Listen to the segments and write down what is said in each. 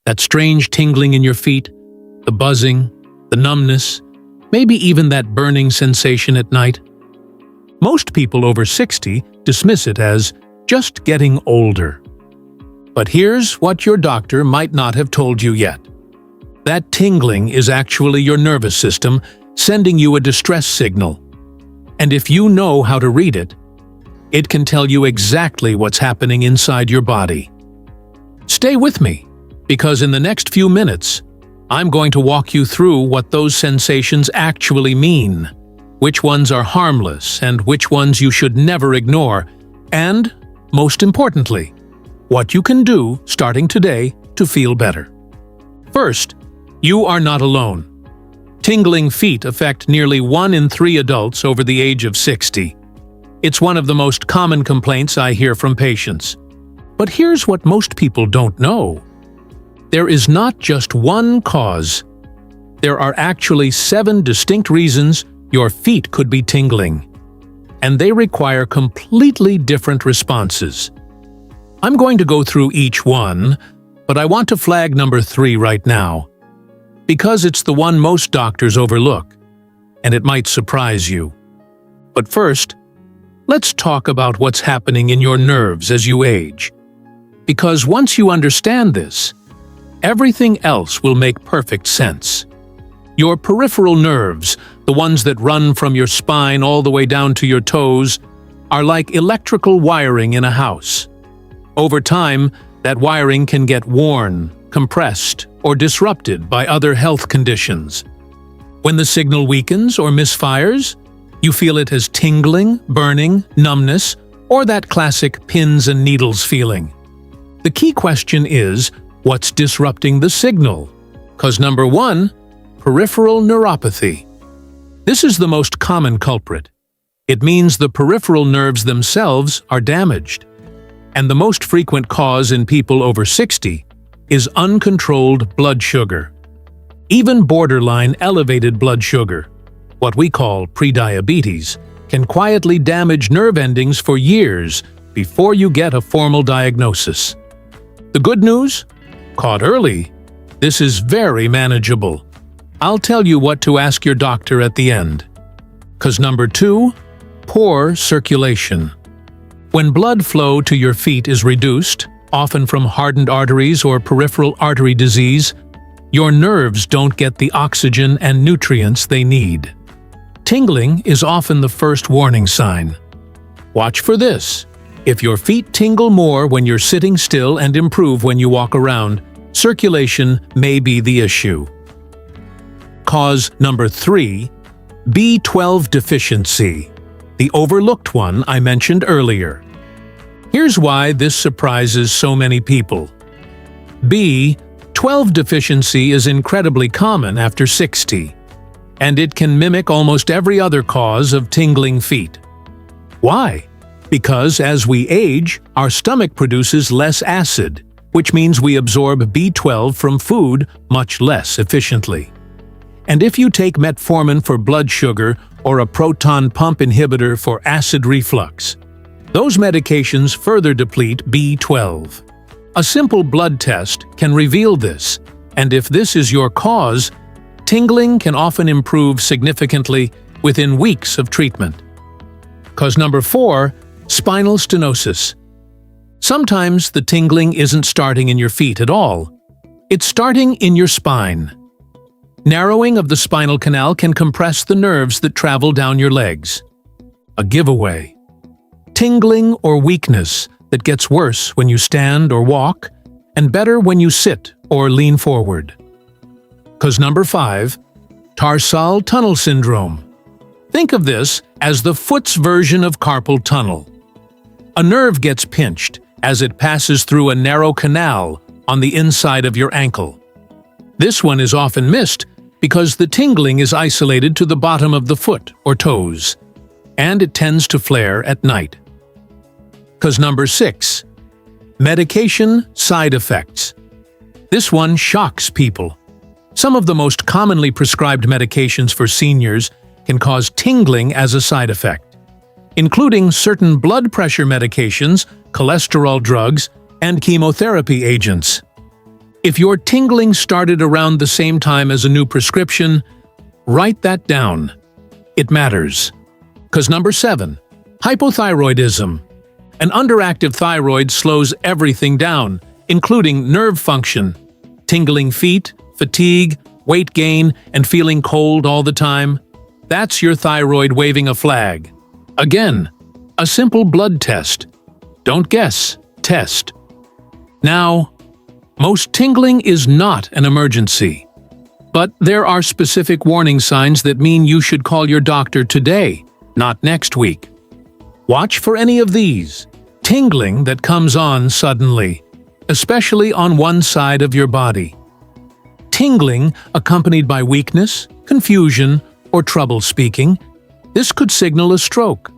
That strange tingling in your feet, the buzzing, the numbness, maybe even that burning sensation at night. Most people over 60 dismiss it as just getting older. But here's what your doctor might not have told you yet. That tingling is actually your nervous system sending you a distress signal. And if you know how to read it, it can tell you exactly what's happening inside your body. Stay with me, because in the next few minutes, I'm going to walk you through what those sensations actually mean, which ones are harmless and which ones you should never ignore, and, most importantly, what you can do starting today to feel better. First, you are not alone. Tingling feet affect nearly 1 in 3 adults over the age of 60. It's one of the most common complaints I hear from patients. But here's what most people don't know. There is not just one cause. There are actually 7 distinct reasons your feet could be tingling, and they require completely different responses. I'm going to go through each one, but I want to flag number 3 right now, because it's the one most doctors overlook, and it might surprise you. But first, let's talk about what's happening in your nerves as you age. Because once you understand this, everything else will make perfect sense. Your peripheral nerves, the ones that run from your spine all the way down to your toes, are like electrical wiring in a house. Over time, that wiring can get worn, compressed, or disrupted by other health conditions. When the signal weakens or misfires, you feel it as tingling, burning, numbness, or that classic pins and needles feeling. The key question is, what's disrupting the signal? Because number 1, peripheral neuropathy. This is the most common culprit. It means the peripheral nerves themselves are damaged. And the most frequent cause in people over 60 is uncontrolled blood sugar. Even borderline elevated blood sugar, what we call prediabetes, can quietly damage nerve endings for years before you get a formal diagnosis. The good news? Caught early, this is very manageable. I'll tell you what to ask your doctor at the end. 'Cause number 2, poor circulation. When blood flow to your feet is reduced, often from hardened arteries or peripheral artery disease, your nerves don't get the oxygen and nutrients they need. Tingling is often the first warning sign. Watch for this. If your feet tingle more when you're sitting still and improve when you walk around, circulation may be the issue. Cause number 3, B12 deficiency, the overlooked one I mentioned earlier. Here's why this surprises so many people. B12 deficiency is incredibly common after 60, and it can mimic almost every other cause of tingling feet. Why? Because as we age, our stomach produces less acid, which means we absorb B12 from food much less efficiently. And if you take metformin for blood sugar or a proton pump inhibitor for acid reflux, those medications further deplete B12. A simple blood test can reveal this, and if this is your cause, tingling can often improve significantly within weeks of treatment. Cause number 4, spinal stenosis. Sometimes the tingling isn't starting in your feet at all. It's starting in your spine. Narrowing of the spinal canal can compress the nerves that travel down your legs. A giveaway. Tingling or weakness that gets worse when you stand or walk, and better when you sit or lean forward. Cause number 5, tarsal tunnel syndrome. Think of this as the foot's version of carpal tunnel. A nerve gets pinched as it passes through a narrow canal on the inside of your ankle. This one is often missed because the tingling is isolated to the bottom of the foot or toes, and it tends to flare at night. Cause number 6, medication side effects. This one shocks people. Some of the most commonly prescribed medications for seniors can cause tingling as a side effect, including certain blood pressure medications, cholesterol drugs, and chemotherapy agents. If your tingling started around the same time as a new prescription, write that down. It matters. 'Cause number 7, hypothyroidism. An underactive thyroid slows everything down, including nerve function. Tingling feet, fatigue, weight gain, and feeling cold all the time. That's your thyroid waving a flag. Again, a simple blood test. Don't guess, test. Now, most tingling is not an emergency. But there are specific warning signs that mean you should call your doctor today, not next week. Watch for any of these. Tingling that comes on suddenly, especially on one side of your body. Tingling accompanied by weakness, confusion, or trouble speaking. This could signal a stroke.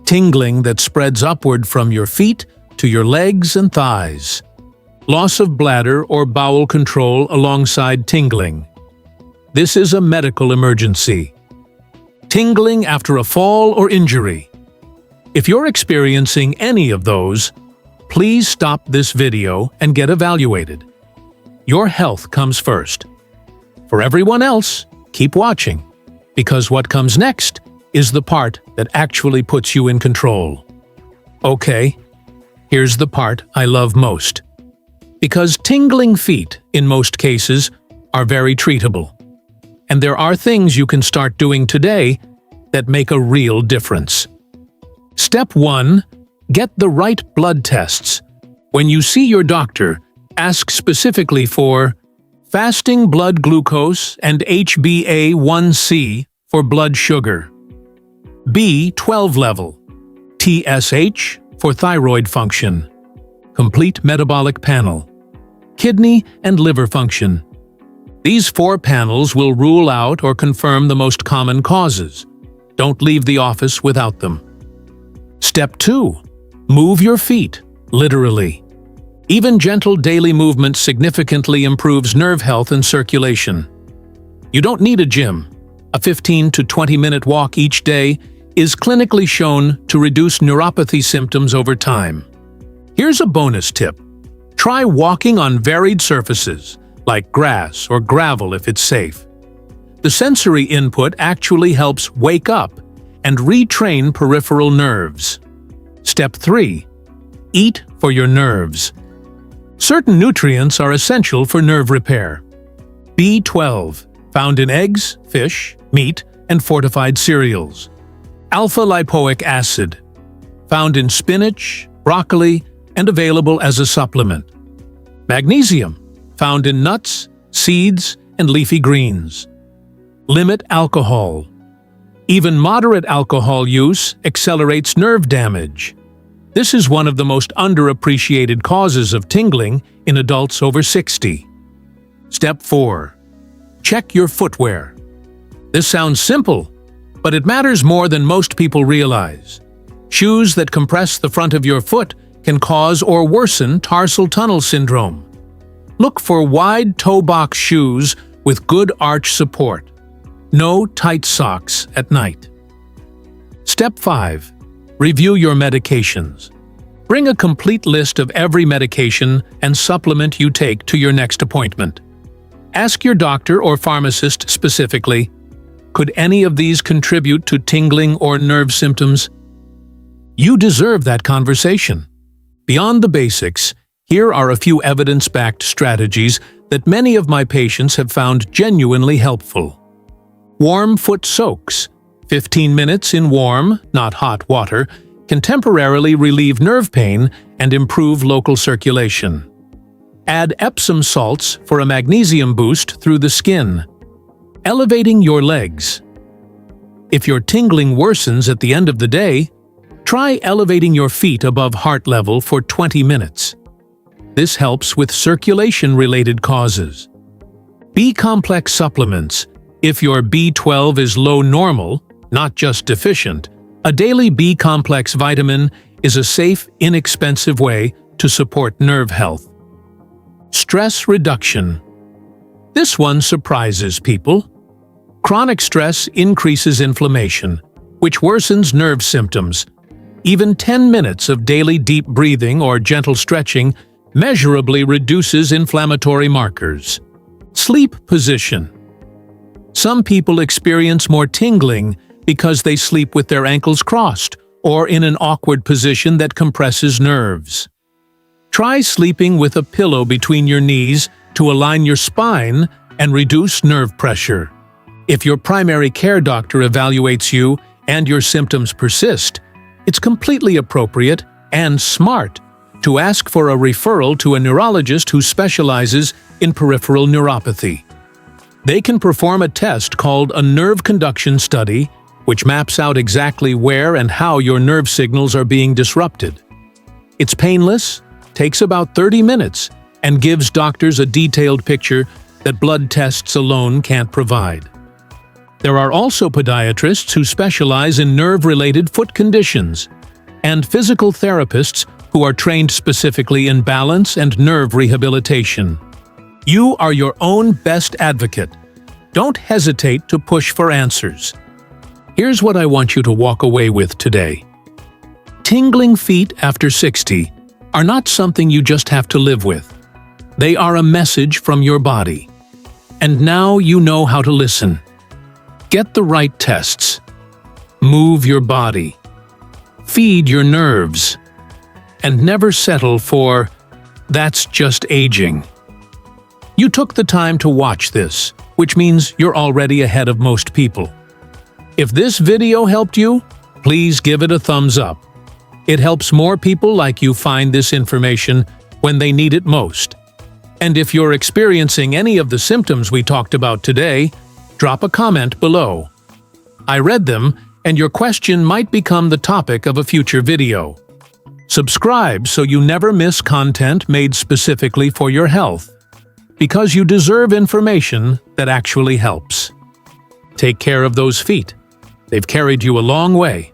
Tingling that spreads upward from your feet to your legs and thighs. Loss of bladder or bowel control alongside tingling. This is a medical emergency. Tingling after a fall or injury. If you're experiencing any of those, please stop this video and get evaluated. Your health comes first. For everyone else, keep watching, because what comes next is the part that actually puts you in control. Okay, here's the part I love most. Because tingling feet, in most cases, are very treatable. And there are things you can start doing today that make a real difference. Step 1. Get the right blood tests. When you see your doctor, ask specifically for fasting blood glucose and HbA1c for blood sugar, B12 level, TSH for thyroid function, complete metabolic panel, kidney and liver function. These 4 panels will rule out or confirm the most common causes. Don't leave the office without them. Step 2. Move your feet, literally. Even gentle daily movement significantly improves nerve health and circulation. You don't need a gym. A 15 to 20-minute walk each day is clinically shown to reduce neuropathy symptoms over time. Here's a bonus tip. Try walking on varied surfaces, like grass or gravel if it's safe. The sensory input actually helps wake up and retrain peripheral nerves. Step 3. Eat for your nerves. Certain nutrients are essential for nerve repair. B12, found in eggs, fish, meat, and fortified cereals. Alpha-lipoic acid, found in spinach, broccoli, and available as a supplement. Magnesium, found in nuts, seeds, and leafy greens. Limit alcohol. Even moderate alcohol use accelerates nerve damage. This is one of the most underappreciated causes of tingling in adults over 60. Step 4. Check your footwear. This sounds simple, but it matters more than most people realize. Shoes that compress the front of your foot can cause or worsen tarsal tunnel syndrome. Look for wide toe box shoes with good arch support. No tight socks at night. Step 5. Review your medications. Bring a complete list of every medication and supplement you take to your next appointment. Ask your doctor or pharmacist specifically, could any of these contribute to tingling or nerve symptoms? You deserve that conversation. Beyond the basics, here are a few evidence-backed strategies that many of my patients have found genuinely helpful. Warm foot soaks. 15 minutes in warm, not hot water, can temporarily relieve nerve pain and improve local circulation. Add Epsom salts for a magnesium boost through the skin. Elevating your legs. If your tingling worsens at the end of the day, try elevating your feet above heart level for 20 minutes. This helps with circulation-related causes. B-complex supplements. If your B12 is low normal, not just deficient, a daily B-complex vitamin is a safe, inexpensive way to support nerve health. Stress reduction. This one surprises people. Chronic stress increases inflammation, which worsens nerve symptoms. Even 10 minutes of daily deep breathing or gentle stretching measurably reduces inflammatory markers. Sleep position. Some people experience more tingling because they sleep with their ankles crossed or in an awkward position that compresses nerves. Try sleeping with a pillow between your knees to align your spine and reduce nerve pressure. If your primary care doctor evaluates you and your symptoms persist, it's completely appropriate and smart to ask for a referral to a neurologist who specializes in peripheral neuropathy. They can perform a test called a nerve conduction study, which maps out exactly where and how your nerve signals are being disrupted. It's painless, takes about 30 minutes, and gives doctors a detailed picture that blood tests alone can't provide. There are also podiatrists who specialize in nerve-related foot conditions, and physical therapists who are trained specifically in balance and nerve rehabilitation. You are your own best advocate. Don't hesitate to push for answers. Here's what I want you to walk away with today. Tingling feet after 60 are not something you just have to live with. They are a message from your body. And now you know how to listen. Get the right tests. Move your body. Feed your nerves. And never settle for, "That's just aging." You took the time to watch this, which means you're already ahead of most people. If this video helped you, please give it a thumbs up. It helps more people like you find this information when they need it most. And if you're experiencing any of the symptoms we talked about today, drop a comment below. I read them, and your question might become the topic of a future video. Subscribe so you never miss content made specifically for your health, because you deserve information that actually helps. Take care of those feet. They've carried you a long way.